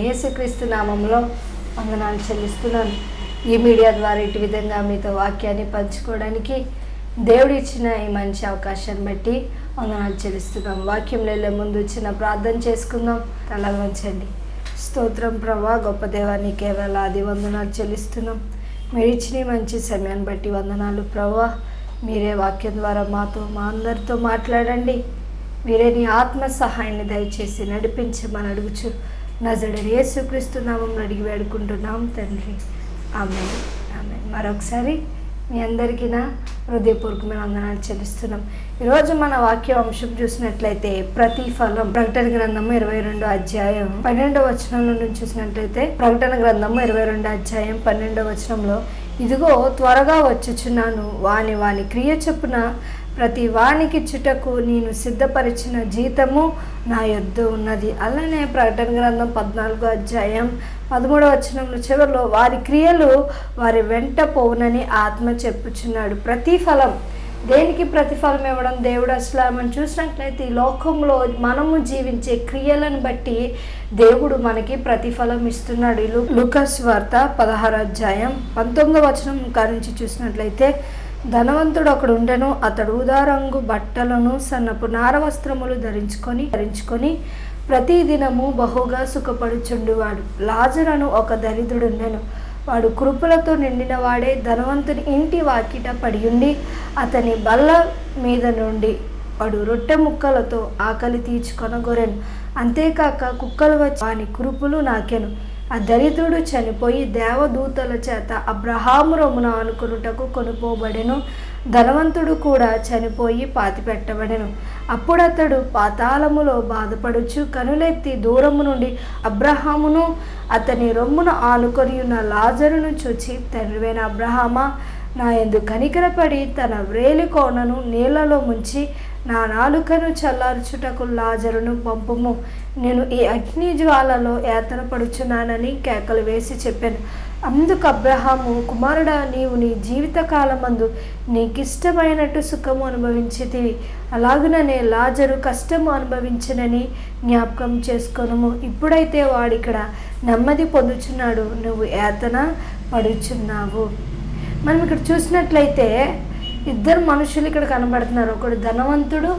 యేసుక్రీస్తు నామంలో వందనాలు చెల్లిస్తున్నాను. ఈ మీడియా ద్వారా ఇటు విధంగా మీతో వాక్యాన్ని పంచుకోవడానికి దేవుడు ఇచ్చిన ఈ మంచి అవకాశాన్ని బట్టి వందనాలు చెల్లిస్తున్నాం. వాక్యంలో వెళ్ళే ముందు చిన్న ప్రార్థన చేసుకుందాం. తల వంచండి. స్తోత్రం ప్రభా, గొప్ప దేవాన్ని కేవలాది వందనాలు చెల్లిస్తున్నాం. మీరు ఇచ్చిన మంచి సమయాన్ని బట్టి వందనాలు ప్రభా. మీరే వాక్యం ద్వారా మాతో మా అందరితో మాట్లాడండి. మీరే నీ ఆత్మ సహాయాన్ని దయచేసి నడిపించమని అడుగుచు నజరేయుడైన యేసుక్రీస్తు నామములో అడిగి వేడుకుంటున్నాం తండ్రి, ఆమేన్ ఆమేన్. మరొకసారి మీ అందరికీ నా హృదయపూర్వకమైన వందనాలు చెల్లిస్తున్నాం. ఈరోజు మన వాక్య అంశం చూసినట్లయితే ప్రతిఫలం. ప్రకటన గ్రంథము 22వ అధ్యాయం 12వ వచనం నుండి చూసినట్లయితే ప్రకటన గ్రంథము 22వ అధ్యాయం 12వ వచనంలో, ఇదిగో త్వరగా వచ్చుచున్నాను, వాని క్రియ చొప్పున ప్రతి వానికి చుటకు నేను సిద్ధపరిచిన జీతము నా యొద్ద ఉన్నది. అలానే ప్రకటన గ్రంథం 14వ అధ్యాయం 13వ వచనంలో చివరిలో, వారి క్రియలు వారి వెంట పోవునని ఆత్మ చెప్పుచున్నాడు. ప్రతిఫలం. దేనికి ప్రతిఫలం ఇవ్వడం దేవుడు? అసలు మనం చూసినట్లయితే ఈ లోకంలో మనము జీవించే క్రియలను బట్టి దేవుడు మనకి ప్రతిఫలం ఇస్తున్నాడు. లూకాసు సువార్త 16వ అధ్యాయం 19వ వచనం కానించి చూసినట్లయితే, ధనవంతుడు ఒకడు ఉండెను. అతడు ఊదారంగు బట్టలను సన్నపు నార వస్త్రములు ధరించుకొని ప్రతిదినము బహుగా సుఖపడుచుండువాడు. లాజరును ఒక దరిద్రుడుండెను. వాడు కృపలతో నిండిన వాడే ధనవంతుని ఇంటి వాకిట పడియుండి అతని బల్ల మీద నుండి వాడు రొట్టె ముక్కలతో ఆకలి తీర్చుకొనగోరెను. అంతేకాక కుక్కలు వచ్చి వాని కురుపులు నాకెను. ఆ దరిద్రుడు చనిపోయి దేవదూతల చేత అబ్రహాము రొమ్మున ఆనుకొనుటకు కొనుపోబడెను. ధనవంతుడు కూడా చనిపోయి పాతిపెట్టబడెను. అప్పుడు అతడు పాతాళములో బాధపడుచు కనులెత్తి దూరము నుండి అబ్రహామును అతని రొమ్మున ఆనుకొని ఉన్న లాజరును చూచి, తండ్రివైన అబ్రహామా, నా యందు కనికరపడి తన వ్రేలి కోనను నీళ్లలో ముంచి నా నాలుకను చల్లార్చుటకు లాజరును పంపుము, నేను ఈ అగ్ని జ్వాలలో యాతన పడుచున్నానని కేకలు వేసి చెప్పాను. అందుకు అబ్రహాము, కుమారుడా, నీవు నీ జీవితకాలమందు నీకిష్టమైనట్టు సుఖము అనుభవించితివి, అలాగుననే లాజరు కష్టము అనుభవించినని జ్ఞాపకం చేసుకొనుము. ఇప్పుడైతే వాడిక్కడ నెమ్మది పొందుచున్నాడు, నువ్వు యాతన పడుచున్నావు. మనం ఇక్కడ చూసినట్లయితే ఇద్దరు మనుషులు ఇక్కడ కనబడుతున్నారు. ఒకడు ధనవంతుడు,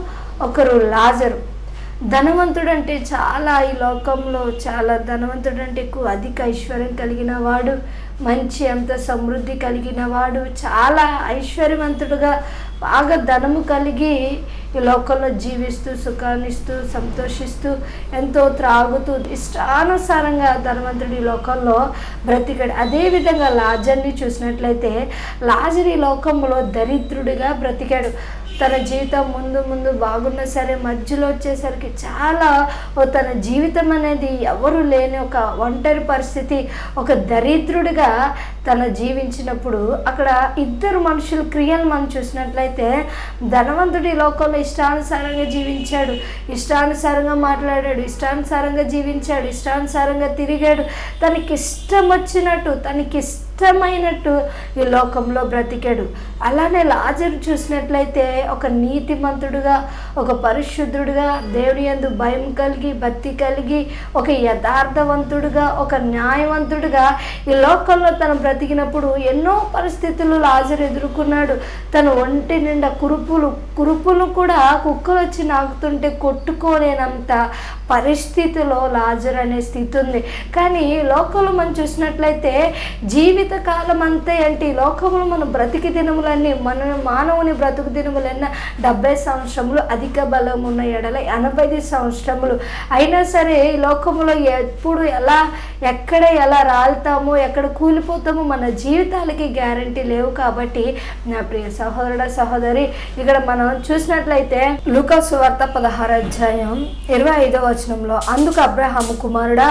ఒకరు లాజరు. ధనవంతుడు అంటే చాలా, ఈ లోకంలో చాలా ధనవంతుడు అంటే ఎక్కువ అధిక ఐశ్వర్యం కలిగిన వాడు, మంచి అంత సమృద్ధి కలిగిన వాడు, చాలా ఐశ్వర్యవంతుడుగా బాగా ధనము కలిగి ఈ లోకంలో జీవిస్తూ సుఖాన్నిస్తూ సంతోషిస్తూ ఎంతో త్రాగుతూ ఇష్టానుసారంగా ధనవంతుడు ఈ లోకంలో బ్రతికాడు. అదేవిధంగా లాజర్ని చూసినట్లయితే లాజర్ ఈ లోకంలో దరిద్రుడిగా బ్రతికాడు. తన జీవితం ముందు బాగున్నా సరే మధ్యలో వచ్చేసరికి చాలా తన జీవితం అనేది ఎవరు లేని ఒక ఒంటరి పరిస్థితి, ఒక దరిద్రుడిగా తన జీవించినప్పుడు అక్కడ ఇద్దరు మనుషుల క్రియలు మనం చూసినట్లయితే, ధనవంతుడు ఈ లోకంలో ఇష్టానుసారంగా జీవించాడు, ఇష్టానుసారంగా మాట్లాడాడు, ఇష్టానుసారంగా జీవించాడు, ఇష్టానుసారంగా తిరిగాడు, తనకి ఇష్టం వచ్చినట్టు తనకి ఇష్టమైనట్టు ఈ లోకంలో బ్రతికాడు. అలానే లాజరు చూసినట్లయితే ఒక నీతిమంతుడుగా, ఒక పరిశుద్ధుడుగా, దేవుని యందు భయం కలిగి భక్తి కలిగి, ఒక యథార్థవంతుడుగా, ఒక న్యాయవంతుడుగా ఈ లోకంలో తను బ్రతికినప్పుడు ఎన్నో పరిస్థితులు లాజరు ఎదుర్కొన్నాడు. తన ఒంటి నిండా కురుపులు కూడా కుక్కలు వచ్చి నాకుతుంటే కొట్టుకోలేనంత పరిస్థితిలో లాజరు అనే స్థితి ఉంది. కానీ లోకంలో మనం చూసినట్లయితే జీవిత జీవిత కాలం అంతే అంటే ఈ లోకంలో మనం బ్రతికి దినములన్నీ మానవుని బ్రతుకు దినములన్న 70 సంవత్సరములు, అధిక బలం ఉన్న ఎడల 80 సంవత్సరములు. అయినా సరే ఈ లోకంలో ఎప్పుడు ఎక్కడ ఎలా రాలుతామో, ఎక్కడ కూలిపోతామో మన జీవితాలకి గ్యారంటీ లేవు. కాబట్టి నా ప్రియ సహోదరుడ సహోదరి, ఇక్కడ మనం చూసినట్లయితే లూకా సువార్త 16వ అధ్యాయం 25వ వచనంలో, అందుకు అబ్రహాము కుమారుడా,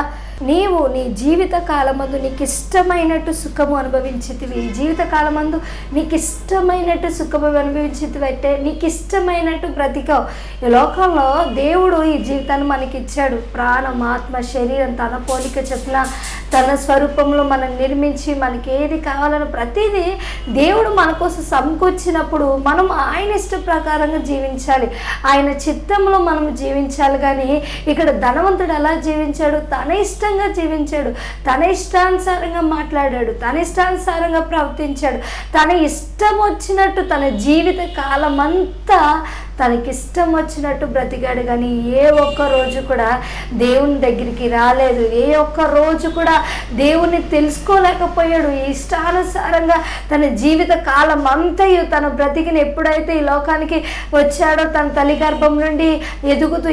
నీవు నీ జీవిత కాలమందు నీకు ఇష్టమైనట్టు సుఖము అనుభవించితివి. ఈ జీవిత కాలమందు నీకు ఇష్టమైనట్టు సుఖము అనుభవించితివి అంటే నీకు ఇష్టమైనట్టు బ్రతికావు. ఈ లోకంలో దేవుడు ఈ జీవితాన్ని మనకి ఇచ్చాడు. ప్రాణం, ఆత్మ, శరీరం తన పోలిక చొప్పున తన స్వరూపంలో మనం నిర్మించి మనకి ఏది కావాలని ప్రతిదీ దేవుడు మన కోసం సమకూర్చినప్పుడు మనం ఆయన ఇష్ట ప్రకారంగా జీవించాలి, ఆయన చిత్తంలో మనం జీవించాలి. కానీ ఇక్కడ ధనవంతుడు ఎలా జీవించాడు? తన ఇష్టంగా జీవించాడు, తన ఇష్టానుసారంగా మాట్లాడాడు, తన ఇష్టానుసారంగా ప్రవర్తించాడు, తన ఇష్టం వచ్చినట్టు తన జీవిత కాలం అంతా తనకిష్టం వచ్చినట్టు బ్రతికాడు. కానీ ఏ ఒక్క రోజు కూడా దేవుని దగ్గరికి రాలేదు, ఏ ఒక్క రోజు కూడా దేవుణ్ణి తెలుసుకోలేకపోయాడు. ఇష్టానుసారంగా తన జీవిత కాలం అంతయు తన బ్రతికిని ఎప్పుడైతే ఈ లోకానికి వచ్చాడో, తన తల్లి గర్భం నుండి ఎదుగుతూ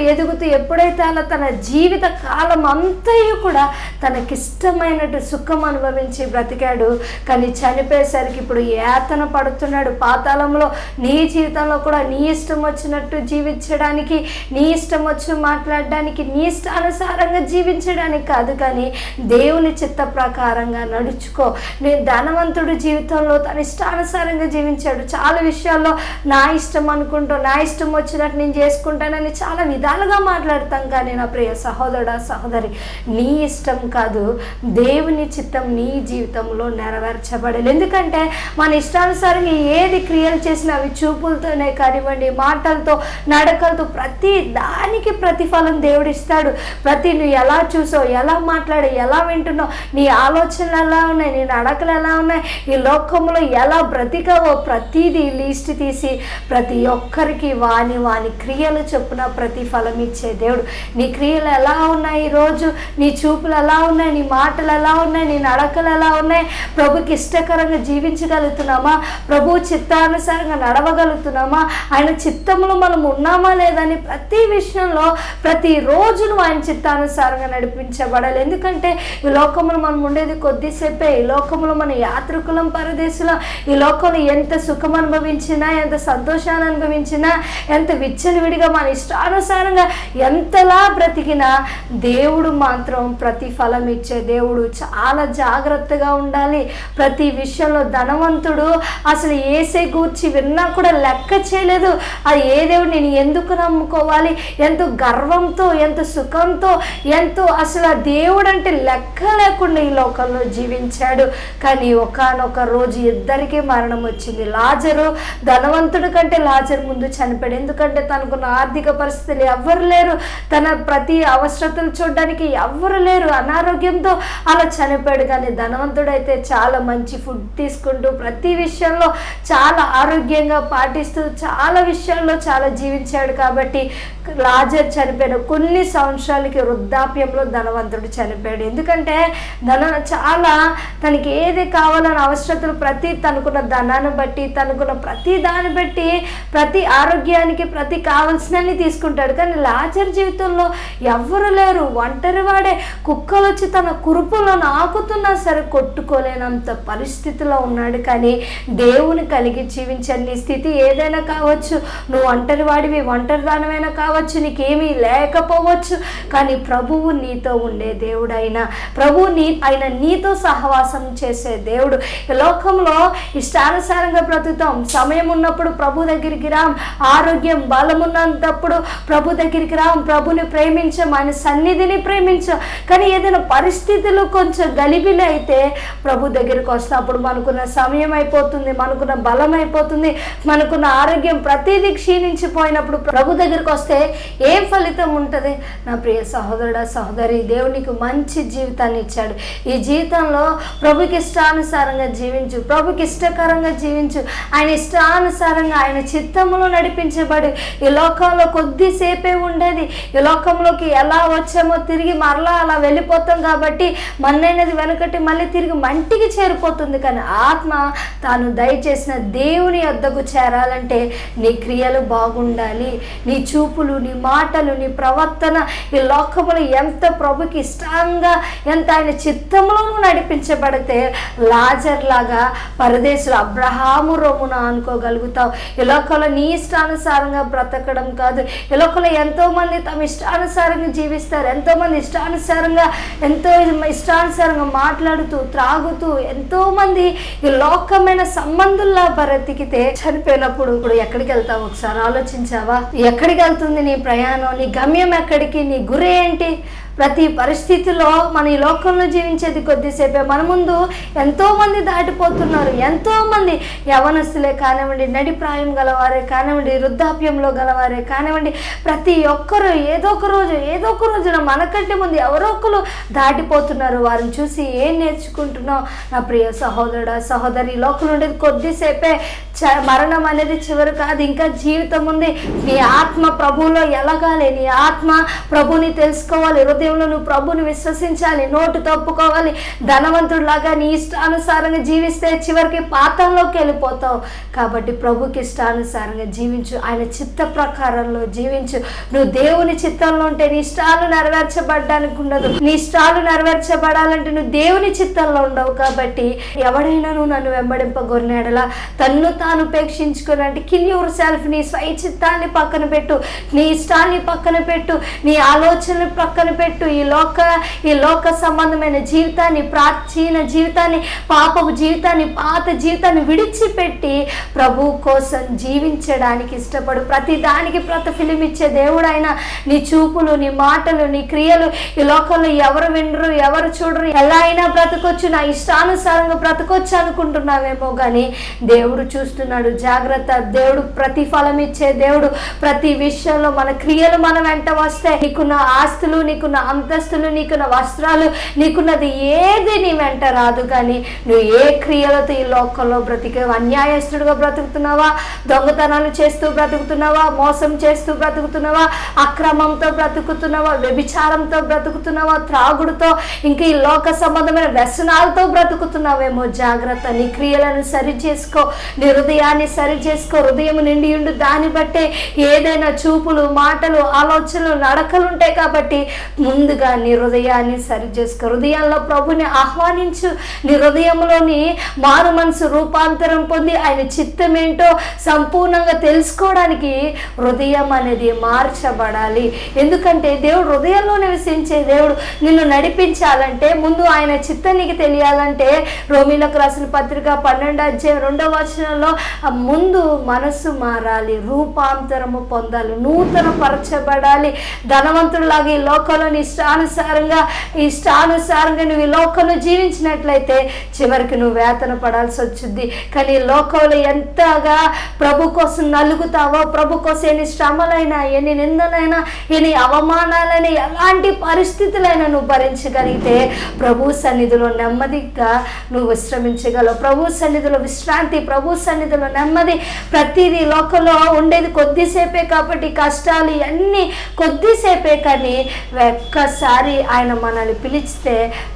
ఎప్పుడైతే అలా తన జీవిత కాలం అంతయు కూడా తనకిష్టమైనట్టు సుఖం అనుభవించి బ్రతికాడు. కానీ చనిపోయేసరికి ఇప్పుడు యాతన పడుతున్నాడు పాతాళంలో. నీ జీవితంలో కూడా నీ ఇష్టం వచ్చినట్టు జీవించడానికి, నీ ఇష్టం వచ్చి మాట్లాడడానికి, నీ ఇష్టానుసారంగా జీవించడానికి కాదు, కానీ దేవుని చిత్త ప్రకారంగా నడుచుకో. నేను ధనవంతుడు జీవితంలో తన ఇష్టానుసారంగా జీవించాడు. చాలా విషయాల్లో నా ఇష్టం అనుకుంటూ, నా ఇష్టం వచ్చినట్టు నేను చేసుకుంటానని చాలా విధాలుగా మాట్లాడతాం. కానీ నా ప్రియ సహోదరుడా సహోదరి, నీ ఇష్టం కాదు, దేవుని చిత్తం నీ జీవితంలో నెరవేర్చబడాలి. ఎందుకంటే మన ఇష్టానుసారంగా ఏది క్రియలు చేసినా అవి చూపులతోనే కానివ్వండి, మాటలతో, నడకలతో, ప్రతి దానికి ప్రతిఫలం దేవుడు ఇస్తాడు. ప్రతి నువ్వు ఎలా చూసావు, ఎలా మాట్లాడి, ఎలా వింటున్నావు, నీ ఆలోచనలు ఎలా ఉన్నాయి, నీ నడకలు ఎలా ఉన్నాయి, ఈ లోకంలో ఎలా బ్రతికావో ప్రతిదీ లిస్ట్ తీసి ప్రతి ఒక్కరికి వాని క్రియలు చొప్పున ప్రతిఫలం ఇచ్చే దేవుడు. నీ క్రియలు ఎలా ఉన్నాయి, ఈరోజు నీ చూపులు ఎలా ఉన్నాయి, నీ మాటలు ఎలా ఉన్నాయి, నీ నడకలు ఎలా ఉన్నాయి, ప్రభుకి ఇష్టకరంగా జీవించగలుగుతున్నామా, ప్రభు చిత్తానుసారంగా నడవగలుగుతున్నామా, ఆయన చిత్తంలో మనం ఉన్నామా లేదని ప్రతి విషయంలో ప్రతిరోజు నువ్వు ఆయన చిత్తానుసారంగా నడిపించబడాలి. ఎందుకంటే ఈ లోకంలో మనం ఉండేది కొద్దిసేపే. ఈ లోకంలో మన యాత్రికులం, పరదేశులం. ఈ లోకంలో ఎంత సుఖం అనుభవించినా, ఎంత సంతోషాన్ని అనుభవించినా, ఎంత విచ్చలవిడిగా మన ఇష్టానుసారంగా ఎంతలా బ్రతికినా దేవుడు మాత్రం ప్రతిఫలం ఇచ్చే దేవుడు. చాలా జాగ్రత్తగా ఉండాలి ప్రతి విషయంలో. ధనవంతుడు అసలు ఏసే గూర్చి విన్నా కూడా లెక్క చేయలేదు. అది ఏ దేవుడు, నేను ఎందుకు నమ్ముకోవాలి, ఎంతో గర్వంతో, ఎంత సుఖంతో, ఎంతో అసలు ఆ దేవుడు అంటే లెక్క లేకుండా ఈ లోకంలో జీవించాడు. కానీ ఒకానొక రోజు ఇద్దరికీ మరణం వచ్చింది. లాజరు ధనవంతుడి కంటే లాజరు ముందు చనిపోయాడు. ఎందుకంటే తనకున్న ఆర్థిక పరిస్థితులు ఎవ్వరు లేరు, తన ప్రతి అవసరతలు చూడడానికి ఎవ్వరు లేరు, అనారోగ్యంతో అలా చనిపోయాడు. కానీ ధనవంతుడైతే చాలా మంచి ఫుడ్ తీసుకుంటూ, ప్రతి విషయంలో చాలా ఆరోగ్యంగా పాటిస్తూ, చాలా విషయాల్లో చాలా జీవించాడు. కాబట్టి లాజర్ చనిపోయాడు. కొన్ని సంవత్సరాలకి వృద్ధాప్యంలో ధనవంతుడు చనిపోయాడు. ఎందుకంటే చాలా తనకి ఏది కావాలని అవసరతలు ప్రతి తనకున్న ధనాన్ని బట్టి, తనకున్న ప్రతి దాన్ని బట్టి, ప్రతి ఆరోగ్యానికి ప్రతి కావాల్సినన్ని తీసుకుంటాడు. కానీ లాజర్ జీవితంలో ఎవ్వరు లేరు, ఒంటరి వాడే. కుక్కలు వచ్చి తన కురుపులో నాకుతున్నా సరే కొట్టుకోలేనంత పరిస్థితిలో ఉన్నాడు. కానీ దేవుని కలిగి జీవించే నీ స్థితి ఏదైనా కావచ్చు, నువ్వు ఒంటరి వాడివి, ఒంటరి దానమైనా కావచ్చు, నీకేమీ లేకపోవచ్చు, కానీ ప్రభువు నీతో ఉండే దేవుడు. ఆయన నీతో సహవాసం చేసే దేవుడు. లోకంలో ఇష్టానుసారంగా బ్రతుకుతాం. సమయం ఉన్నప్పుడు ప్రభు దగ్గరికి రాం, ఆరోగ్యం బలం ఉన్నప్పుడు ప్రభు దగ్గరికి రాం, ప్రభుని ప్రేమించాం, ఆయన సన్నిధిని ప్రేమించాం. కానీ ఏదైనా పరిస్థితులు కొంచెం గలిబిలి అయితే ప్రభు దగ్గరికి వస్తున్నప్పుడు మనకున్న సమయం అయిపోతుంది, మనకున్న బలం అయిపోతుంది, మనకున్న ఆరోగ్యం ప్రతిదీ క్షీణించిపోయినప్పుడు ప్రభు దగ్గరికి వస్తే ఏం ఫలితం ఉంటుంది? నా ప్రియ సహోదరుడా సహోదరి, దేవునికి మంచి జీవితాన్ని ఇచ్చాడు. ఈ జీవితంలో ప్రభుకి ఇష్టానుసారంగా జీవించు, ప్రభుకి ఇష్టకరంగా జీవించు. ఆయన ఇష్టానుసారంగా ఆయన చిత్తములో నడిపించబడి ఈ లోకంలో కొద్దిసేపే ఉండేది. ఈ లోకంలోకి ఎలా వచ్చామో తిరిగి మరలా అలా వెళ్ళిపోతాం కాబట్టి మన్నైనది వెనకటి మళ్ళీ తిరిగి మంటికి చేరిపోతుంది. కానీ ఆత్మ తాను దయచేసిన దేవుని వద్దకు చేరాలంటే నీ క్రియలు బాగుండాలి, నీ చూపులు, నీ మాటలు, నీ ప్రవర్తన ఈ లోకములు ఎంత ప్రభుకి ఇష్టంగా, ఎంత ఆయన చిత్తములో నడిపించబడితే లాజర్ లాగా పరదేశులు అబ్రహాము రొమ్మున అనుకోగలుగుతావు. ఈ లోకంలో నీ ఇష్టానుసారంగా బ్రతకడం కాదు. ఈ లోకంలో ఎంతోమంది తమ ఇష్టానుసారంగా జీవిస్తారు, ఎంతోమంది ఇష్టానుసారంగా మాట్లాడుతూ త్రాగుతూ ఎంతోమంది ఈ లోకమైన సంబంధుల్లా బ్రతికితే చనిపోయినప్పుడు ఇప్పుడు ఎక్కడికి వెళ్తావు? ఒకసారి ఆలోచించావా? ఎక్కడికి వెళ్తుంది నీ ప్రయాణం? నీ గమ్యం ఎక్కడికి? నీ గురి ఏంటి? ప్రతి పరిస్థితిలో మన ఈ లోకంలో జీవించేది కొద్దిసేపే. మన ముందు ఎంతోమంది దాటిపోతున్నారు. ఎంతోమంది యవనస్తులే కానివ్వండి, నడి ప్రాయం గలవారే కానివ్వండి, వృద్ధాప్యంలో గలవారే కానివ్వండి, ప్రతి ఒక్కరు ఏదో ఒక రోజున మనకంటే ముందు ఎవరో ఒకరు దాటిపోతున్నారు. వారిని చూసి ఏం నేర్చుకుంటున్నావు? నా ప్రియ సహోదరుడా సహోదరి, ఈ లోకంలో ఉండేది కొద్దిసేపే. మరణం అనేది చివరి కాదు, ఇంకా జీవితం ఉంది. నీ ఆత్మ ప్రభువులో ఎలగాలి, నీ ఆత్మ ప్రభుని తెలుసుకోవాలి, హృదయంలో నువ్వు ప్రభుని విశ్వసించాలి, నోటు తప్పుకోవాలి. ధనవంతుడిలాగా నీ ఇష్టానుసారంగా జీవిస్తే చివరికి పాతంలోకి వెళ్ళిపోతావు. కాబట్టి ప్రభుకి ఇష్టానుసారంగా జీవించు, ఆయన చిత్త ప్రకారంలో జీవించు. నువ్వు దేవుని చిత్తంలో ఉంటే నీ ఇష్టాలు నెరవేర్చబడడానికి ఉండదు. నీ ఇష్టాలు నెరవేర్చబడాలంటే నువ్వు దేవుని చిత్తంలో ఉండవు. కాబట్టి ఎవడైనా నువ్వు నన్ను వెంబడింపగొరినాడలా తన్ను తాను ఉపేక్షించుకున్నట్టు కిల్ యువర్ సెల్ఫ్. నీ స్వయ చిత్తాన్ని పక్కన పెట్టు, నీ ఇష్టాన్ని పక్కన పెట్టు, నీ ఆలోచనలు పక్కన పెట్టు. ఈ లోక సంబంధమైన జీవితాన్ని, ప్రాచీన జీవితాన్ని, పాపపు జీవితాన్ని, పాత జీవితాన్ని విడిచిపెట్టి ప్రభు కోసం జీవించడానికి ఇష్టపడు. ప్రతి దానికి ప్రతిఫలం ఇచ్చే దేవుడు ఆయన. నీ చూపులు, నీ మాటలు, నీ క్రియలు ఈ లోకంలో ఎవరు వినరు, ఎవరు చూడరు, ఎలా అయినా బ్రతకొచ్చు, నా ఇష్టానుసారంగా బ్రతకొచ్చు అనుకుంటున్నావేమో. కానీ దేవుడు చూస్తున్నాడు. జాగ్రత్త. దేవుడు ప్రతిఫలం ఇచ్చే దేవుడు. ప్రతి విషయంలో మన క్రియలు మన వెంట వస్తే నీకున్న ఆస్తులు, నీకున్న అంతస్తులు, నీకున్న వస్త్రాలు, నీకున్నది ఏది నీ వెంట రాదు. కానీ నువ్వు ఏ క్రియలతో ఈ లోకంలో బ్రతికే? అన్యాయస్తుడిగా బ్రతుకుతున్నావా? దొంగతనాలు చేస్తూ బ్రతుకుతున్నావా? మోసం చేస్తూ బ్రతుకుతున్నావా? అక్రమంతో బ్రతుకుతున్నావా? వ్యభిచారంతో బ్రతుకుతున్నావా? త్రాగుడుతో, ఇంకా ఈ లోక సంబంధమైన వ్యసనాలతో బ్రతుకుతున్నావేమో. జాగ్రత్త. నీ క్రియలను సరి చేసుకో, నీ హృదయాన్ని సరి చేసుకో. హృదయం నిండి ఉండు, దాన్ని బట్టే ఏదైనా చూపులు, మాటలు, ఆలోచనలు, నడకలు ఉంటాయి. కాబట్టి ముందుగా నీ హృదయాన్ని సరి చేసుకో. హృదయంలో ప్రభుని ఆహ్వానించు. నీ హృదయంలోని మారు మనసు రూపాంతరం పొంది ఆయన చిత్తం ఏంటో సంపూర్ణంగా తెలుసుకోవడానికి హృదయం అనేది మార్చబడాలి. ఎందుకంటే దేవుడు హృదయంలో నివసించే దేవుడు. నిన్ను నడిపించాలంటే ముందు ఆయన చిత్తం నీకు తెలియాలంటే రోమీలకు రాసిన పత్రిక 12:2 ముందు మనసు మారాలి, రూపాంతరము పొందాలి, నూతన పరచబడాలి. ధనవంతుడిలాగా ఈ లోకంలో ఇష్టానుసారంగా నువ్వు ఈ లోకంలో జీవించినట్లయితే చివరికి నువ్వు వేతన పడాల్సి వచ్చింది. కానీ ఈ లోకంలో ఎంతగా ప్రభు కోసం నలుగుతావో, ప్రభు కోసం ఎన్ని శ్రమలైనా, ఎన్ని నిందలైనా, ఎన్ని అవమానాలైనా, ఎలాంటి పరిస్థితులైనా నువ్వు భరించగలిగితే ప్రభు సన్నిధిలో నెమ్మదిగా నువ్వు విశ్రమించగలవు. ప్రభు సన్నిధిలో విశ్రాంతి, ప్రభు సన్నిధిలో నెమ్మది. ప్రతిదీ లోకంలో ఉండేది కొద్దిసేపే కాబట్టి కష్టాలు అన్నీ కొద్దిసేపే. కానీ ఒక్కసారి ఆయన మనల్ని పిలిస్తే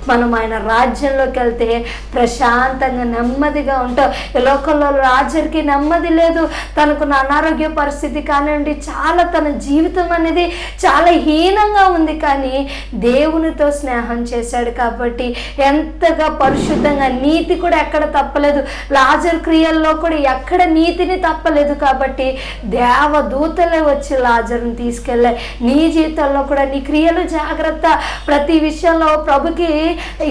మనం ఆయన రాజ్యంలోకి వెళ్తే ప్రశాంతంగా నెమ్మదిగా ఉంటాం. ఈ లోకంలో రాజుకి నెమ్మది లేదు. తనకున్న అనారోగ్య పరిస్థితి కానివ్వండి, చాలా తన జీవితం అనేది చాలా హీనంగా ఉంది. కానీ దేవునితో స్నేహం చేశాడు కాబట్టి ఎంతగా పరిశుద్ధంగా, నీతి కూడా ఎక్కడ తప్పలేదు. లాజరు క్రియల్లో కూడా ఎక్కడ నీతిని తప్పలేదు. కాబట్టి దేవదూతలే వచ్చి లాజరుని తీసుకెళ్ళాయి. నీ జీవితంలో కూడా నీ క్రియలు జాగ్రత్త. ప్రతి విషయంలో ప్రభుకి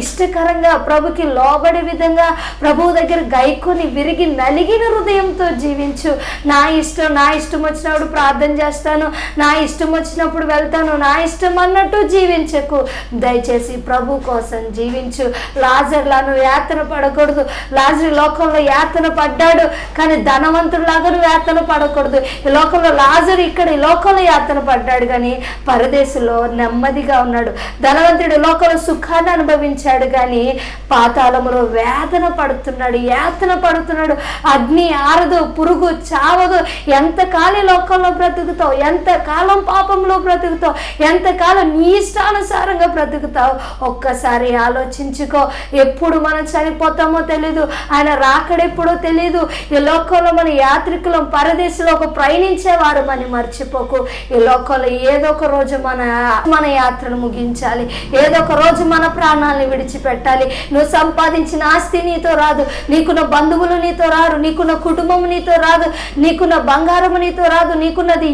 ఇష్టకరంగా, ప్రభుకి లోబడే విధంగా ప్రభువు దగ్గర గైకొని విరిగి నలిగిన హృదయంతో జీవించు. నా ఇష్టం వచ్చినప్పుడు ప్రార్థన చేస్తాను, నా ఇష్టం వచ్చినప్పుడు వెళ్తాను, నా ఇష్టం అన్నట్టు జీవించకు. దయచేసి ప్రభు కోసం జీవించు. లాజరులాను యాతన పడకూడదు. లాజరు లోకంలో యాతన పడ్డాడు, కానీ ధనవంతుడిలాగా నువ్వు యాతన పడకూడదు. ఈ లోకంలో లాజరు ఇక్కడ ఈ లోకంలో యాతన పడ్డాడు, కానీ పరదేశంలో నెమ్మదిగా ఉన్నాడు. ధనవంతుడు లోకంలో సుఖాన్ని అనుభవించాడు, కానీ పాతాళములో యాతన పడుతున్నాడు. అగ్ని ఆరదు, పురుగు చావదు. ఎంతకాలం లోకంలో బ్రతుకుతావు, ఎంతకాలం పాపంలో బ్రతుకుతావు, ఎంతకాలం నీ ఇష్టానుసారంగా బ్రతుకుతావు? ఒక్కసారి ఆలోచించుకో. ఎప్పుడు మనం చనిపోతామో తెలీదు, ఆయన రాకడెప్పుడో తెలీదు. ఈ లోకంలో మన యాత్రికులం, పరదేశంలో ఒక ప్రయాణించేవారు అని మర్చిపోకు. ఈ లోకంలో ఏదో ఒక రోజు మన యాత్రను ముగించాలి, ఏదో ఒక రోజు మన ప్రాణాలను విడిచిపెట్టాలి. నువ్వు సంపాదించిన ఆస్తి నీతో రాదు, నీకున్న బంధువులు నీతో రారు, నీకున్న కుటుంబం నీతో రాదు, నీకున్న బంగారము నీతో రాదు, నీకున్నది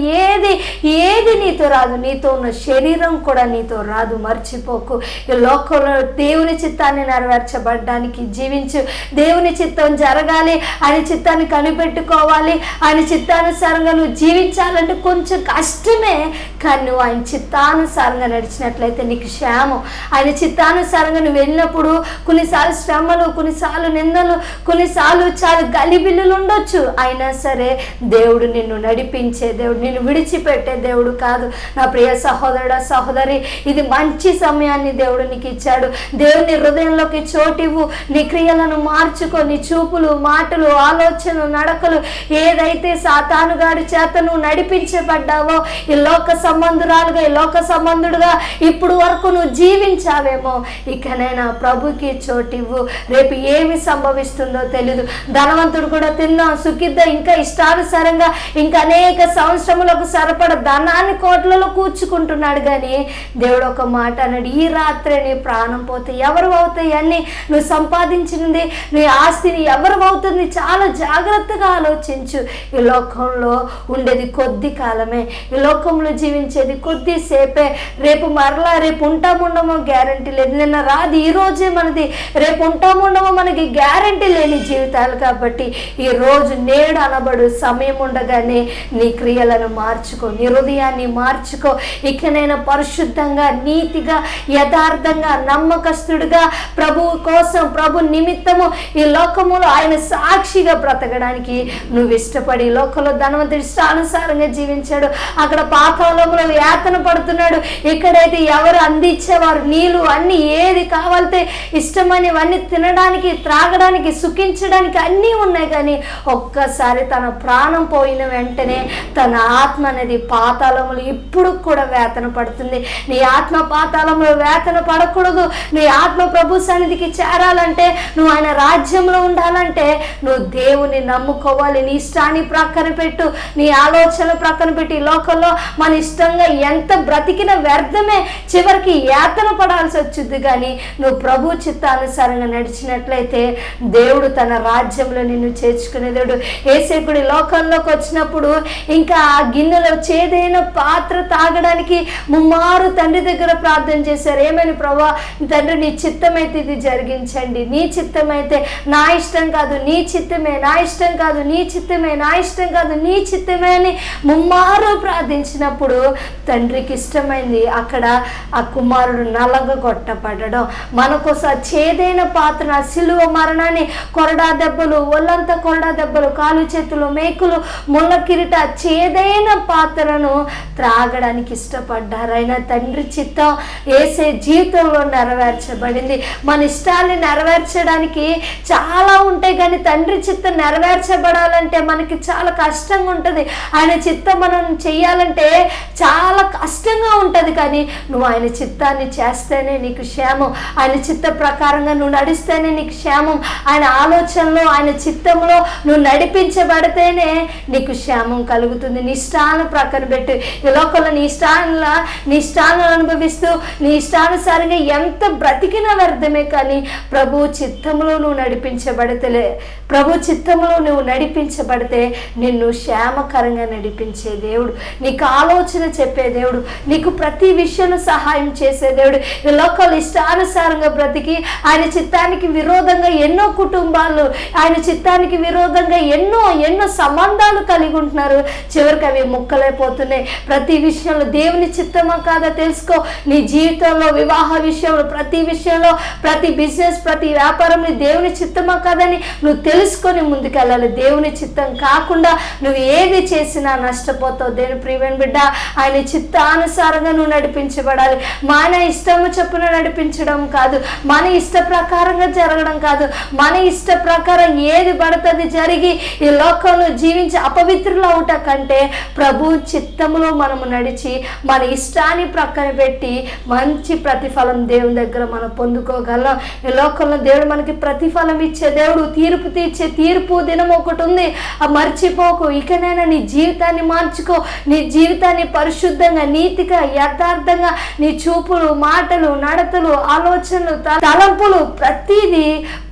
ఏది నీతో రాదు. నీతో ఉన్న శరీరం కూడా నీతో రాదు, మర్చిపోకు. ఈ లోకంలో దేవుని చిత్తాన్ని నెరవేర్చబడ్డానికి జీవించు. దేవుని చిత్తం జరగాలి, ఆయన చిత్తాన్ని కనిపెట్టుకోవాలి, ఆయన చిత్తానుసారంగా నువ్వు జీవించాలంటే కొంచెం కష్టమే, కానీ నువ్వు ఆయన చిత్తానుసారంగా నడిచినట్లయితే నీకు క్షేమం. ఆయన చిత్తానుసారంగా నువ్వు వెళ్ళినప్పుడు కొన్నిసార్లు శ్రమలు, కొన్నిసార్లు నిందలు, కొన్నిసార్లు చాలా గలిబిల్లులు ఉండొచ్చు. అయినా సరే దేవుడు నిన్ను నడిపించే దేవుడు, నిన్ను విడిచిపెట్టే దేవుడు కాదు. నా ప్రియ సహోదరుడా, సహోదరి, ఇది మంచి సమయాన్ని దేవుడు నీకు ఇచ్చాడు. దేవుని హృదయంలోకి చోటివ్వు. నీ క్రియలను మార్చుకో. నీ చూపులు, మాటలు, ఆలోచనలు, నడకలు ఏదైతే సాతానుగాడి చేత నువ్వు నడిపించబడ్డావో, ఈ లోక సంబంధురాలుగా, ఈ లోక సంబంధుడుగా ఇప్పుడు వరకు నువ్వు జీవించావేమో, ఇకనైనా ప్రభుకి చోటివ్వు. రేపు ఏమి సంభవిస్తుందో తెలీదు. ధనవంతుడు కూడా తిన్నాం సుఖిద్ద, ఇంకా ఇష్టానుసారంగా ఇంకా అనేక సంవత్సరములకు సరిపడ ధనాన్ని కోట్లలో కూర్చుకుంటున్నాడు, కానీ దేవుడు ఒక మాట అన్నాడు, ఈ రాత్రే నీ ప్రాణం పోతే ఎవరు అవుతాయి? అన్నీ నువ్వు సంపాదించింది, నీ ఆస్తిని ఎవరు అవుతుంది? చాలా జాగ్రత్తగా ఆలోచించు. ఈ లోకంలో ఉండేది కొద్ది కాలమే, ఈ లోకంలో జీవించేది కొద్దిసేపే. రేపు ఉంటాముండమో గ్యారంటీ లేదు. నిన్న రాదు, ఈ రోజే మనది. రేపు ఉంటాముండమో మనకి గ్యారంటీ లేని జీవితాలు. కాబట్టి ఈ రోజు నేడు అనబడు సమయం ఉండగానే నీ క్రియలను మార్చుకో, నీ హృదయాన్ని మార్చుకో. ఇకనైనా పరిశుద్ధంగా, నీతిగా, యథార్థంగా, నమ్మకస్తుడిగా ప్రభువు కోసం, ప్రభు నిమిత్తము ఈ లోకములో ఆయన సాక్షిగా బ్రతకడానికి నువ్వు ఇష్టపడి, లోకంలో ధనవంతుడి ఇష్టానుసారంగా జీవించాడు, అక్కడ పాతాళంలో యాతన పడుతున్నాడు. ఇక్కడైతే ఎవరు అందించేవారు నీళ్ళు అన్నీ ఏది కావాలితే ఇష్టమైనవన్నీ తినడానికి, త్రాగడానికి, సుఖించడానికి అన్నీ ఉన్నాయి, కానీ ఒక్కసారి తన ప్రాణం పోయిన వెంటనే తన ఆత్మ అనేది పాతాళంలో ఇప్పుడు కూడా వేతన పడుతుంది. నీ ఆత్మ పాతాళంలో వేతన పడకూడదు. నీ ఆత్మ ప్రభు సన్నిధికి చేరాలంటే, నువ్వు ఆయన రాజ్యంలో ఉండాలంటే నువ్వు దేవుని నమ్ముకోవాలి. నీ ఇష్టాన్ని ప్రక్కన పెట్టు, నీ ఆలోచన ప్రక్కన పెట్టి. లోకంలో మన ఇష్టంగా ఎంత బ్రతికిన వ్యర్థమే, చివరికి యాతన పడాల్సి వచ్చింది. కానీ నువ్వు ప్రభు చిత్తానుసారంగా నడిచినట్లయితే దేవుడు తన రాజ్యంలో నిన్ను చేర్చుకునే దేవుడు. యేసేకుడి లోకంలోకి వచ్చినప్పుడు ఇంకా ఆ గిన్నెలో చేదైన పాత్ర తాగడానికి ముమ్మారు తండ్రి దగ్గర ప్రార్థన చేశారు. ఏమని? ప్రభా తండ్రి, నీ చిత్తమైతే ఇది జరిగించండి, నీ చిత్తమైతే, నా ఇష్టం కాదు నీ చిత్తమే, నా ఇష్టం కాదు నీ చిత్తమే, నా ఇష్టం కాదు నీ చిత్తమే అని ముమ్మారు ప్రార్థించినప్పుడు తండ్రికి ఇష్టమైంది అక్కడ ఆ కుమారుడు నలగగొట్టబడడం. మన కోసం చేదైన పాత్ర, సిలువ మరణాన్ని, కొరడా దెబ్బలు, ఒళ్ళంతా కొరడా దెబ్బలు, కాలు చేతులు, మేకులు, ముళ్ళ కిరీట, చేదైన పాత్రను త్రాగడానికి ఇష్టపడ్డారు. అయినా తండ్రి చిత్తం యేసే జీవితంలో నెరవేర్చబడింది. మన ఇష్టాన్ని నెరవేర్చడానికి చాలా ఉంటాయి, కానీ తండ్రి చిత్తం నెరవేర్చబడాలంటే మనకి చాలా కష్టంగా ఉంటుంది. ఆయన చిత్తం మనం చెయ్యాలంటే చాలా కష్టంగా ఉంటుంది, కానీ నువ్వు ఆయన చిత్తాన్ని చేస్తేనే నీకు క్షేమం. ఆయన చిత్త ప్రకారంగా నువ్వు నడిస్తేనే నీకు క్షేమం. ఆయన ఆలోచనలో, ఆయన చిత్తంలో నువ్వు నడిపించబడితేనే నీకు క్షేమం కలుగుతుంది. నీ ఇష్టాన్ని ప్రక్కన పెట్టు. ఈ లోకంలో నీ ఇష్టాలను అనుభవిస్తూ నీ ఇష్టానుసారంగా ఎంత బ్రతికిన వ్యర్థమే, కానీ ప్రభు చిత్తంలో నువ్వు నడిపించబడితే నిన్ను క్షేమకరంగా నడిపించే దేవుడు, నీకు ఆలోచన చెప్పే దేవుడు, నీకు ప్రతి విషయంలో సహాయం చేసే దేవుడు. ఈ లోకంలో ఇష్టానుసారంగా బ్రతికి ఆయన చిత్తానికి విరోధంగా ఎన్నో కుటుంబాలు, ఆయన చిత్తానికి విరోధంగా ఎన్నో సంబంధాలు కలిగి ఉంటున్నారు. చివరికి అవి ముక్కలైపోతున్నాయి. ప్రతి విషయంలో దేవుని చిత్తమా కాదా తెలుసుకో. నీ జీవితంలో వివాహ విషయంలో, ప్రతి విషయంలో, ప్రతి బిజినెస్, ప్రతి వ్యాపారం దేవుని చిత్తమా కాదని నువ్వు తెలుసుకొని ముందుకెళ్ళాలి. దేవుని చిత్తం కాకుండా నువ్వు ఏది చేసినా నష్టపోతావు. దేవుని ప్రియమైన బిడ్డ, ఆయన చిత్తానుసారంగా నువ్వు నడిపించబడాలి. మన ఇష్టము చొప్పున నడిపించడం కాదు, మన ఇష్ట ప్రకారంగా జరగడం కాదు. మన ఇష్ట ప్రకారం ఏది పడుతుంది జరిగి ఈ లోకంలో జీవించి అపవిత్రులు అవుట కంటే ప్రభు చిత్తములో మనము నడిచి మన ఇష్టాన్ని ప్రక్కన పెట్టి మంచి ప్రతిఫలం దేవుని దగ్గర మనం పొందుకోగలం. ఈ లోకంలో దేవుడు మనకి ప్రతిఫలం ఇచ్చే దేవుడు, తీర్పు తీర్చే తీర్పు దినం ఒకటి ఉంది. ఆ మర్చిపోకు. ఇకనైనా నీ జీవితాన్ని మార్చుకో. నీ జీవితాన్ని పరిశుద్ధంగా, నీతిగా, యథార్థంగా నీ చూపులు, మాటలు, నడతలు, ఆలోచనలు, తలంపులు ప్రతిదీ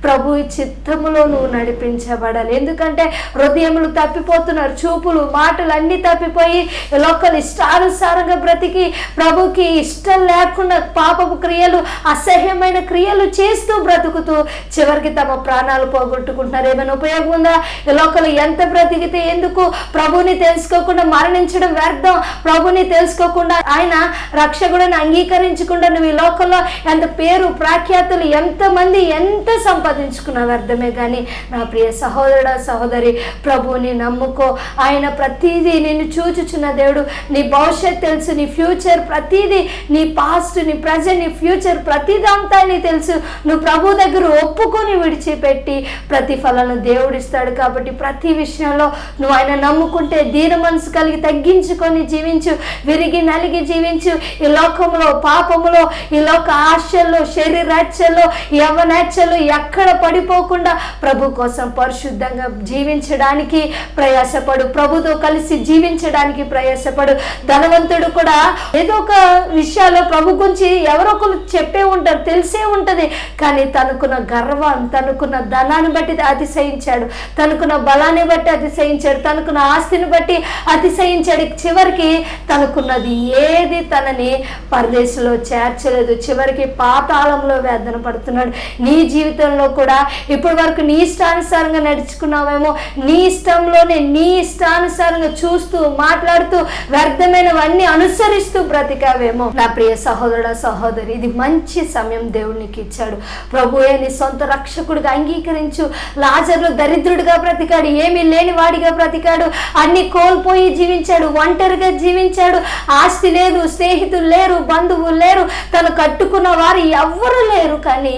ప్రభు చిత్తములో నువ్వు నడిపించబడాలి. ఎందుకంటే హృదయములు తప్పిపోతున్నారు, చూపులు, మాటలు అన్నీ తప్పిపోయి లోకల్ ఇష్టానుసారంగా బ్రతికి ప్రభుకి ఇష్టం లేకుండా పాపపు క్రియలు, అసహ్యమైన క్రియలు చేస్తూ బ్రతుకుతూ చివరికి తమ ప్రాణాలు పోగొట్టుకుంటున్నారు. ఏమైనా ఉపయోగం ఉందా? ఈ లోకల్ ఎంత బ్రతికితే ఎందుకు? ప్రభుని తెలుసుకోకుండా మరణించడం వ్యర్థం. ప్రభుని తెలుసుకోకుండా ఆయన రక్షకుడిని అంగీకరించకుండా నువ్వు ఈ లోకంలో ఎంత పేరు ప్రఖ్యాతులు, ఎంతమంది ఎంత సంపాదించుకున్నా వ్యర్థమే. కానీ నా ప్రియ సహోదరుడా, సహోదరి, ప్రభుని నమ్ముకో. ఆయన ప్రతిదీ నిన్ను చూచుచున్న దేవుడు. నీ భవిష్యత్ తెలుసు, నీ ఫ్యూచర్ ప్రతిదీ, నీ పాస్ట్, నీ ప్రజెంట్, నీ ఫ్యూచర్ ప్రతిదంతా నీకు తెలుసు. నువ్వు ప్రభు దగ్గర ఒప్పుకొని విడిచిపెట్టి ప్రతిఫలను దేవుడిస్తాడు. కాబట్టి ప్రతి విషయంలో నువ్వు ఆయన నమ్ముకుంటే దీన మనసు కలిగి తగ్గించుకొని జీవించు, విరిగి నలిగి జీవించు. ఈ లోకంలో, పాపములో, ఈ లోక ఆశల్లో, శరీరాశల్లో, యవ్వనేచ్ఛలు ఎక్కడ పడిపోకుండా ప్రభు కోసం పరిశుద్ధంగా జీవించడానికి ప్రయాసపడు. ప్రభుతో కలిసి జీవించడానికి ప్రయాసపడు. ధనవంతుడు కూడా ఏదో ఒక విషయాల్లో ప్రభు గురించి ఎవరో ఒకరు చెప్పే ఉంటారు, తెలిసే ఉంటది. కానీ తనకున్న గర్వం, తనకున్న ధనాన్ని బట్టి అతిశయించాడు, తనకున్న బలాన్ని బట్టి అతిశయించాడు, తనకున్న ఆస్తిని బట్టి అతిశయించాడు. చివరికి తనకున్నది ఏది తనని పరదేశంలో చేర్చలేదు. చివరికి పాతాళంలో వేదన పడుతున్నాడు. నీ జీవితంలో కూడా ఇప్పటి వరకు నీ ఇష్టానుసారంగా నడుచుకున్నావేమో, నీ ఇష్టంలోనే, నీ ఇష్టానుసారంగా చూస్తూ, మాట్లాడుతూ, వ్యర్థమైనవన్నీ అనుసరిస్తూ బ్రతికావేమో. నా ప్రియ సహోదరుడా, సహోదరి, ఇది మంచి సమయం దేవుడు నీకు ఇచ్చాడు. ప్రభువే నీ సొంత రక్షకుడిగా అంగీకరించు. లాజరు దరిద్రుడిగా బ్రతికాడు, ఏమీ లేని వాడిగా బ్రతికాడు, అన్ని కోల్పోయి జీవించాడు, ఒంటరిగా జీవించాడు. ఆస్తి లేదు, స్నేహితులు లేరు, బంధువులు లేరు, తను కట్టుకున్న వారు ఎవ్వరు లేరు. కానీ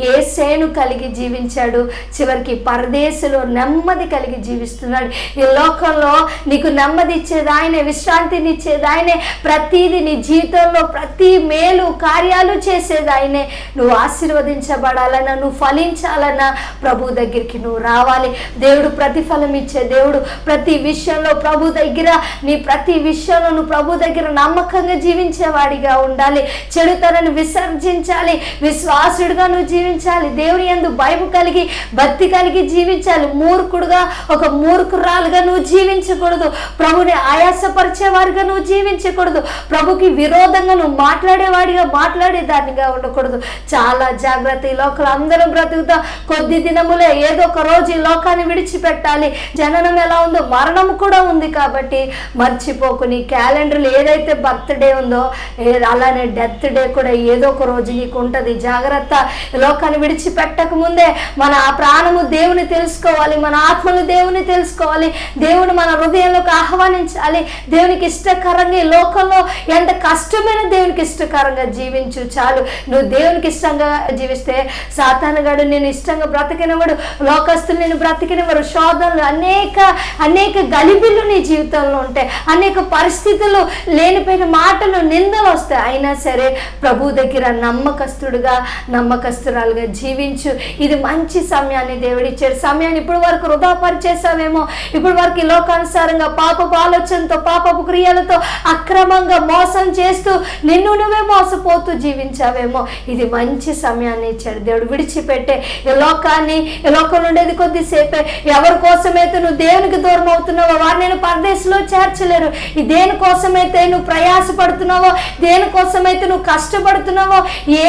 యేసేను కలిగి జీవించాడు. చివరికి పరదేశంలో నెమ్మది కలిగి జీవిస్తున్నాడు. ఈ లోకంలో నీకు నెమ్మది ఇచ్చేది ఆయనే, విశ్రాంతిని ఇచ్చేది ఆయనే, ప్రతిదీ నీ జీవితంలో ప్రతి మేలు కార్యాలు చేసేది ఆయనే. నువ్వు ఆశీర్వదించబడాలన్నా, నువ్వు ఫలించాలన్నా ప్రభు దగ్గరికి నువ్వు రావాలి. దేవుడు ప్రతిఫలం ఇచ్చే దేవుడు. ప్రతి విషయంలో ప్రభు దగ్గర, నీ ప్రతి విషయంలో నువ్వు ప్రభు దగ్గర నమ్మకంగా జీవించేవాడిగా ఉండాలి. చెడుతనను విసర్జించాలి, విశ్వాసుడిగా నువ్వు జీవించాలి. దేవుని యందు భయం కలిగి, భక్తి కలిగి జీవించాలి. మూర్ఖుడుగా, ఒక మూర్ఖురాలుగా నువ్వు జీవించకూడదు. ప్రభుని ఆయాసపరిచేవాడిగా నువ్వు జీవించకూడదు. ప్రభుకి విరోధంగా నువ్వు మాట్లాడేవాడిగా, మాట్లాడేదానిగా ఉండకూడదు. చాలా జాగ్రత్త. ఈ లోకలు అందరం బ్రతుకుతాం, కొద్ది దినములే, ఏదో ఒక రోజు ఈ లోకాన్ని విడిచిపెట్టాలి. జననం ఎలా ఉందో మరణం కూడా ఉంది. కాబట్టి మర్చిపోకు. నీ క్యాలెండర్లో ఏదైతే బర్త్డే ఉందో అలానే డెత్ డే కూడా ఏదో ఒక రోజు నీకు ఉంటుంది. జాగ్రత్త. లోకాన్ని విడిచిపెట్టక ముందే మన ప్రాణము దేవుని తెలుసుకోవాలి, మన ఆత్మను దేవుని తెలుసుకోవాలి, దేవుని మన హృదయంలోకి ఆహ్వానించాలి. దేవునికి ఇష్టకరంగా ఈ లోకంలో ఎంత కష్టమైన దేవునికి ఇష్టకరంగా జీవించు చాలు. నువ్వు దేవునికి ఇష్టంగా జీవిస్తే సాతానుగాడు నేను ఇష్టంగా బ్రతికినవాడు, లోకస్తులు నేను బ్రతికినవారు. శోధనలు, అనేక గలిబిళ్ళు నీ జీవితంలో ఉంటాయి, అనేక పరిస్థితులు, లేనిపోయిన మాటలు, నిందలు వస్తాయి. అయినా సరే ప్రభు దగ్గర నమ్మకస్తుడుగా, నమ్మకస్తురాలుగా జీవించు. ఇది మంచి సమయాన్ని దేవుడిచ్చాడు. సమయాన్ని ఇప్పుడు వరకు వృధా పరిచేసావేమో, ఇప్పుడు వరకు ఈ లోకానుసారంగా పాపపు ఆలోచనతో, పాపపు క్రియలతో, అక్రమంగా మోసం చేస్తూ నిన్ను నువ్వే మోసపోతూ జీవించావేమో. ఇది మంచి సమయాన్ని ఇచ్చాడు దేవుడు. విడిచిపెట్టే ఈ లోకాన్ని, ఈ లోకంలో ఉండేది కొద్దిసేపే. ఎవరి కోసమైతే నువ్వు దేవునికి దూరం అవుతున్నావో వారు నేను పరదేశంలో చేర్చలేరు. ఈ దేని కోసమైతే నువ్వు ప్రయాసపడుతున్నావో చేస్తున్నావో, దేనికోసమైతే నువ్వు కష్టపడుతున్నావో,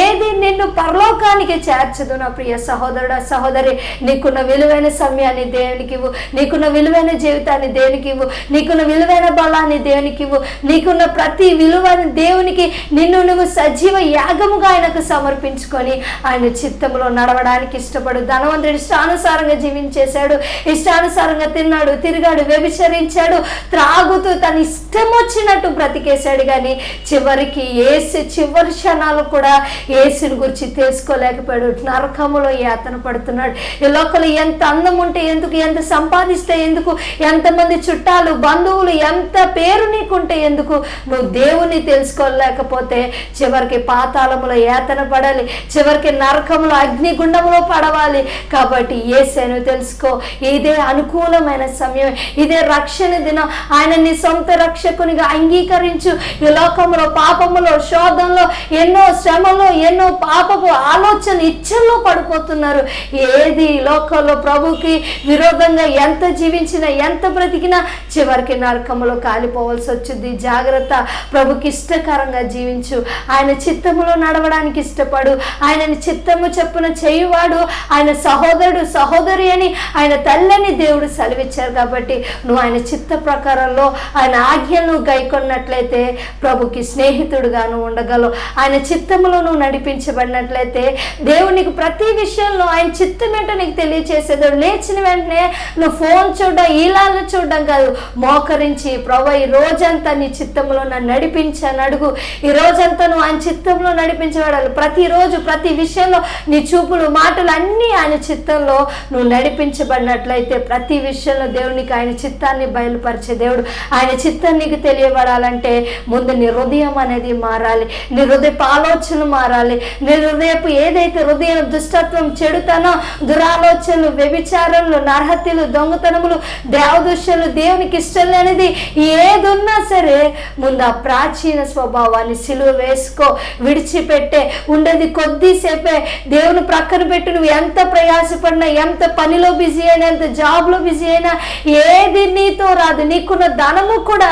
ఏది నిన్ను పరలోకానికి చేర్చదు. నా ప్రియ సహోదరుడా సహోదరి, నీకున్న విలువైన సమయాన్ని దేవునికి ఇవ్వు, నీకున్న విలువైన జీవితాన్ని దేవునికి ఇవ్వు, నీకున్న విలువైన బలాన్ని దేవునికి ఇవ్వు, నీకున్న ప్రతి విలువైన దేవునికి నిన్ను నువ్వు సజీవ యాగముగా ఆయనకు సమర్పించుకొని ఆయన చిత్తంలో నడవడానికి ఇష్టపడు. ధనవంతుడు ఇష్టానుసారంగా జీవించేశాడు, ఇష్టానుసారంగా తిన్నాడు, తిరిగాడు, వ్యభిచరించాడు, త్రాగుతూ తన ఇష్టం వచ్చినట్టు బ్రతికేశాడు. కానీ చివరికి యేసు చివరి క్షణాలు కూడా యేసుని గురించి తెలుసుకోలేకపోయాడు. నరకములో యాతన పడుతున్నాడు. ఈ లోకంలో ఎంత అందం ఉంటే ఎందుకు, ఎంత సంపాదిస్తే ఎందుకు, ఎంతమంది చుట్టాలు బంధువులు ఎంత పేరు నీకుంటే ఎందుకు, నువ్వు దేవుని తెలుసుకోలేకపోతే చివరికి పాతాళములో యాతన పడాలి, చివరికి నరకములో అగ్నిగుండంలో పడవాలి. కాబట్టి యేసును తెలుసుకో. ఇదే అనుకూలమైన సమయం, ఇదే రక్షణ దినం. ఆయన నీ సొంత రక్షకునిగా అంగీకరించు. ఈ లోకంలో పాపములో శోధంలో ఎన్నో శ్రమలో ఎన్నో పాపపు ఆలోచన ఇచ్చల్లో పడిపోతున్నారు. ఏది లోకంలో ప్రభుకి విరోధంగా ఎంత జీవించినా ఎంత బ్రతికినా చివరికి నరకములో కాలిపోవాల్సి వచ్చింది. జాగ్రత్త. ప్రభుకి ఇష్టకరంగా జీవించు, ఆయన చిత్తములో నడవడానికి ఇష్టపడు. ఆయనని చిత్తము చెప్పున చేయువాడు ఆయన సహోదరుడు సహోదరి అని ఆయన తల్లిని దేవుడు సెలవిచ్చారు. కాబట్టి నువ్వు ఆయన చిత్త ప్రకారంలో ఆయన ఆజ్ఞలను గైకొన్నట్లయితే ప్రభుకి స్నేహితుడుగాను ఉండగలవు. ఆయన చిత్తములో నువ్వు నడిపించబడినట్లయితే దేవునికి ప్రతి విషయంలో ఆయన చిత్తం ఏంటో నీకు తెలియచేసేది. లేచిన వెంటనే నువ్వు ఫోన్ చూడడం, ఈలాలను చూడడం కాదు, మోకరించి ప్రభు ఈ రోజంతా నీ చిత్తంలో నన్ను నడిపించాను అడుగు. ఈ రోజంతా నువ్వు ఆయన చిత్తంలో నడిపించబడాలి. ప్రతిరోజు ప్రతి విషయంలో నీ చూపులు మాటలు అన్నీ ఆయన చిత్తంలో నువ్వు నడిపించబడినట్లయితే ప్రతి విషయంలో దేవునికి ఆయన చిత్తాన్ని బయలుపరిచే దేవుడు. ఆయన చిత్తం నీకు తెలియబడాలంటే ముందు నీ హృదయం అనేది మారాలి, నీ హృదయపు ఆలోచనలు మారాలి. నీ హృదయపు ఏదైతే హృదయం దుష్టత్వం, చెడుతనం, దురాలోచనలు, వ్యభిచారములు, నరహత్యలు, దొంగతనములు, దేవదూషణలు, దేవునికి ఇష్టం లేనిది ఏది ఉన్నా సరే ముందు ఆ ప్రాచీన స్వభావాన్ని సిలువ వేసుకో, విడిచిపెట్టే. ఉండేది కొద్దిసేపే. దేవుని ప్రక్కన పెట్టి నువ్వు ఎంత ప్రయాసపడినా, ఎంత పనిలో బిజీ అయినా, ఎంత జాబ్లో బిజీ అయినా ఏది నీతో రాదు. నీకున్న ధనము కూడా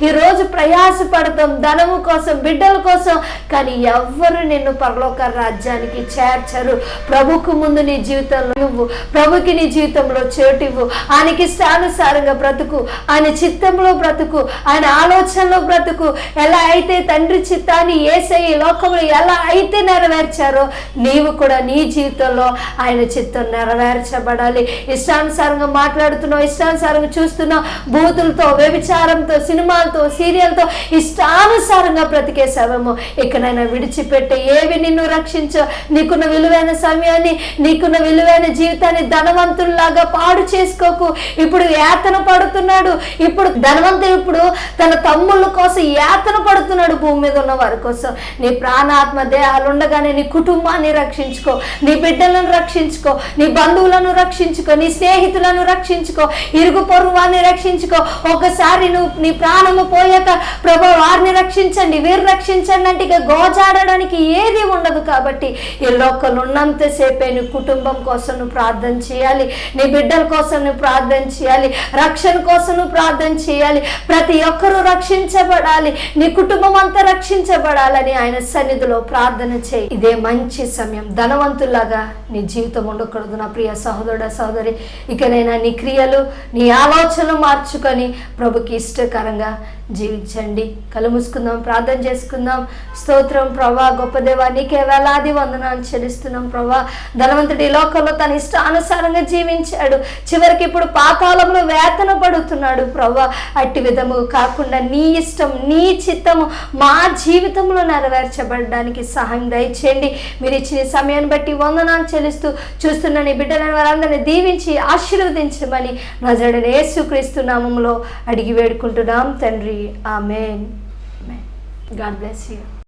ఈరోజు ప్రయాసపడతాం ధనము కోసం, బిడ్డల కోసం, కానీ ఎవ్వరు నిన్ను పరలోక రాజ్యానికి చేర్చరు. ప్రభుకు ముందు నీ జీవితంలో నువ్వు, ప్రభుకి నీ జీవితంలో చోటు ఇవ్వు. ఆయనకి ఇష్టానుసారంగా బ్రతుకు, ఆయన చిత్తంలో బ్రతుకు, ఆయన ఆలోచనలో బ్రతుకు. ఎలా అయితే తండ్రి చిత్తాన్ని యేసయ్య ఈ లోకంలో ఎలా అయితే నెరవేర్చారో నీవు కూడా నీ జీవితంలో ఆయన చిత్తం నెరవేర్చబడాలి. ఇష్టానుసారంగా మాట్లాడుతున్నావు, ఇష్టానుసారంగా చూస్తున్నావు, బూతులతో, వ్యభిచారంతో, సినిమాలతో, సీరియల్తో ఇష్టానుసారంగా బ్రతికేసావేమో. ఇకనైనా విడిచిపెట్టే. ఏవి నిన్ను రక్షించో. నీకున్న విలువైన సమయాన్ని, నీకున్న విలువైన జీవితాన్ని ధనవంతుల్లాగా పాడు చేసుకోకు. ఇప్పుడు యాతన పడుతున్నాడు. ఇప్పుడు ధనవంతుడు ఇప్పుడు తన తమ్ముళ్ళ కోసం యాతన పడుతున్నాడు, భూమి మీద ఉన్న వారి కోసం. నీ ప్రాణాత్మ దేహాలు ఉండగానే నీ కుటుంబాన్ని రక్షించుకో, నీ బిడ్డలను రక్షించుకో, నీ బంధువులను రక్షించుకో, నీ స్నేహితులను రక్షించుకో, ఇరుగు పొరుగు వారిని రక్షించుకో. ఒకసారి నువ్వు నీ ప్రాణము పోయాక ప్రభు వారిని రక్షించండి, వీరు రక్షించండి అంటే ఇక గోజాడడానికి ఏది ఉండదు. కాబట్టి ఈ లోకంలో ఉన్నంతసేపే నీ కుటుంబం కోసం నువ్వు ప్రార్థన చేయాలి, నీ బిడ్డల కోసం నువ్వు ప్రార్థన చేయాలి, రక్షణ కోసం నువ్వు ప్రార్థన చేయాలి. ప్రతి ఒక్కరూ రక్షించబడాలి, నీ కుటుంబం అంతా రక్షించబడాలని ఆయన సన్నిధిలో ప్రార్థన చేయి. ఇదే మంచి సమయం. ధనవంతులాగా నీ జీవితం ఉండకూడదు నా ప్రియ సహోదరుడ సహోదరి. ఇకనైనా నీ క్రియలు, నీ ఆలోచనలు మార్చుకొని ప్రభుకి ఇష్టకరంగా జీవించండి. కళ్ళు మూసుకుందాం, ప్రార్థన చేసుకుందాం. స్తోత్రం ప్రభా, గొప్ప దేవా, నీకే వేలాది వందనాలు చెల్లిస్తున్నాం ప్రభా. ధనవంతుడి లోకంలో తన ఇష్టానుసారంగా జీవించాడు, చివరికి ఇప్పుడు పాతాళంలో వేతన పడుతున్నాడు ప్రభా. అట్టి విధము కాకుండా నీ ఇష్టం, నీ చిత్తము మా జీవితంలో నెరవేర్చబడడానికి సహాయం దయచేయండి. మీరు ఇచ్చిన సమయాన్ని బట్టి వందనాలు చెల్లిస్తూ చూస్తున్న నీ బిడ్డలను వారందరినీ దీవించి ఆశీర్వదించమని నజరేయుడైన యేసుక్రీస్తు నామములో అడిగి వేడుకుంటున్నాం తండ్రి. ఆమేన్. God bless you.